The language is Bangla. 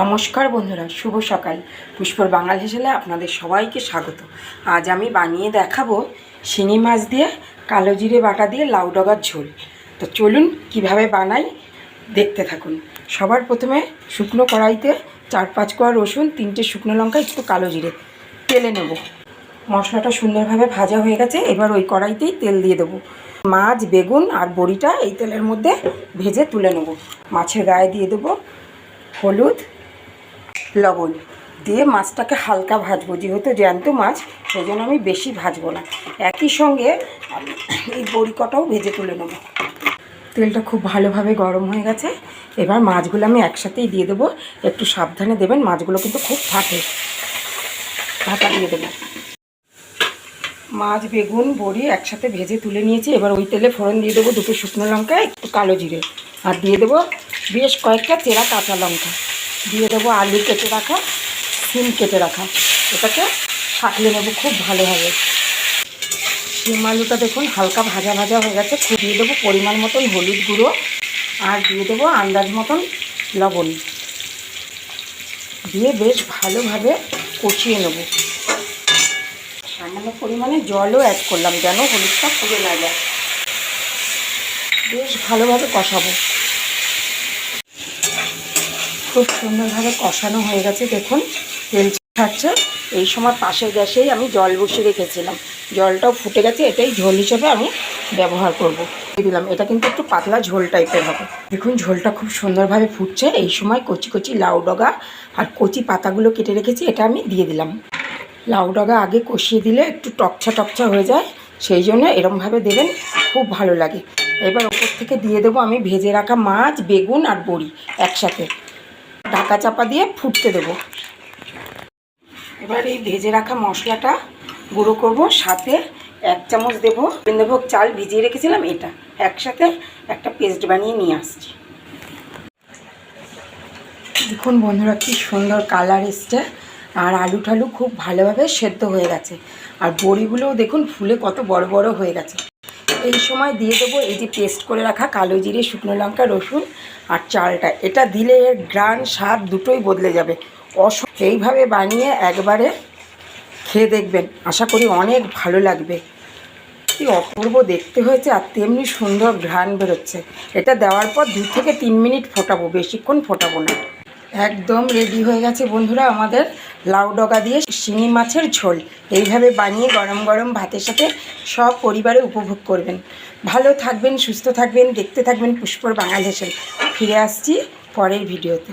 নমস্কার বন্ধুরা, শুভ সকাল। পুষ্পর বাঙাল হেসেলে আপনাদের সবাইকে স্বাগত। আজ আমি বানিয়ে দেখাবো শিঙি মাছ দিয়ে কালো জিরে বাটা দিয়ে লাউ ডগার ঝোল। তো চলুন কিভাবে বানাই দেখতে থাকুন। সবার প্রথমে শুকনো কড়াইতে 4-5 কোয়া রসুন, 3টে শুকনো লঙ্কা, একটু কালো জিরে তেলে নেব। মশলাটা সুন্দরভাবে ভাজা হয়ে গেছে, এবার ওই কড়াইতেই তেল দিয়ে দেবো। মাছ, বেগুন আর বড়িটা এই তেলের মধ্যে ভেজে তুলে নেব। মাছের গায়ে দিয়ে দেবো হলুদ, লবণ দিয়ে মাছটাকে হালকা ভাজবো। যেহেতু জ্যান্ত মাছ, সেই জন্য আমি বেশি ভাজবো না। একই সঙ্গে এই বড়ি কটাও ভেজে তুলে নেব। তেলটা খুব ভালোভাবে গরম হয়ে গেছে, এবার মাছগুলো আমি একসাথেই দিয়ে দেবো। একটু সাবধানে দেবেন, মাছগুলো কিন্তু খুব ফাটে। ঢাকা দিয়ে দেবো। মাছ, বেগুন, বড়ি একসাথে ভেজে তুলে নিয়েছি। এবার ওই তেলে ফোড়ন দিয়ে দেবো 2টো শুকনো লঙ্কা, একটু কালো জিরে, আর দিয়ে দেবো বেশ কয়েকটা চেরা কাঁচা লঙ্কা। দিয়ে দেবো আলু কেটে রাখা, শিম কেটে রাখা। এটাকে সাঁতলে নেবো খুব ভালোভাবে। শিম আলুটা দেখুন হালকা ভাজা ভাজা হয়ে গেছে। দিয়ে দেবো পরিমাণ মতন হলুদ গুঁড়ো, আর দিয়ে দেবো আন্দাজ মতন লবণ। দিয়ে বেশ ভালোভাবে কষিয়ে নেব। সামান্য পরিমাণে জলও অ্যাড করলাম যেন হলুদটা পুড়ে না যায়। বেশ ভালোভাবে কষাবো। খুব সুন্দরভাবে কষানো হয়ে গেছে, দেখুন তেল ছাড়ছে। এই সময় পাশের গ্যাসেই আমি জল বসিয়ে রেখেছিলাম, জলটাও ফুটে গেছে। এটাই ঝোল হিসেবে আমি ব্যবহার করব। দিয়ে দিলাম। এটা কিন্তু একটু পাতলা ঝোল টাইপের হবে। দেখুন ঝোলটা খুব সুন্দরভাবে ফুটছে। এই সময় কচি কচি লাউ ডগা আর কচি পাতাগুলো কেটে রেখেছি, এটা আমি দিয়ে দিলাম। লাউ ডগা আগে কষিয়ে দিলে একটু টকছা টকছা হয়ে যায়, সেই জন্য এরমভাবে দেবেন, খুব ভালো লাগে। এবার ওপর থেকে দিয়ে দেবো আমি ভেজে রাখা মাছ, বেগুন আর বড়ি একসাথে। ঢাকা চাপা দিয়ে ফুটতে দেবো। এবার এই ভেজে রাখা মশলাটা গুঁড়ো করব, সাথে 1 চামচ দেবো গোবিন্দভোগ চাল ভিজিয়ে রেখেছিলাম, এটা একসাথে একটা পেস্ট বানিয়ে নিয়ে আসছি। দেখুন বন্ধুরা কি সুন্দর কালার এসছে, আর আলু ঠালু খুব ভালোভাবে সেদ্ধ হয়ে গেছে, আর বড়িগুলোও দেখুন ফুলে কত বড় বড় হয়ে গেছে। এই সময় দিয়ে দেবো এই যে পেস্ট করে রাখা কালো জিরে, শুকনো লঙ্কা, রসুন আর চালটা। এটা দিলে এর ঘ্রাণ, স্বাদ দুটোই বদলে যাবে। এইভাবে বানিয়ে একবারে খেয়ে দেখবেন, আশা করি অনেক ভালো লাগবে। কি অপূর্ব দেখতে হয়েছে, আর তেমনি সুন্দর ঘ্রাণ বেরোচ্ছে। এটা দেওয়ার পর 2 থেকে 3 মিনিট ফোটাবো, বেশিক্ষণ ফোটাবো না। একদম রেডি হয়ে গেছে বন্ধুরা আমাদের লাউ ডগা দিয়ে শিঙি মাছের ঝোল। এইভাবে বানিয়ে গরম গরম ভাতের সাথে সব পরিবারে উপভোগ করবেন। ভালো থাকবেন, সুস্থ থাকবেন, দেখতে থাকবেন পুষ্পর বাঙাল হেসেল। ফিরে আসছি পরের ভিডিওতে।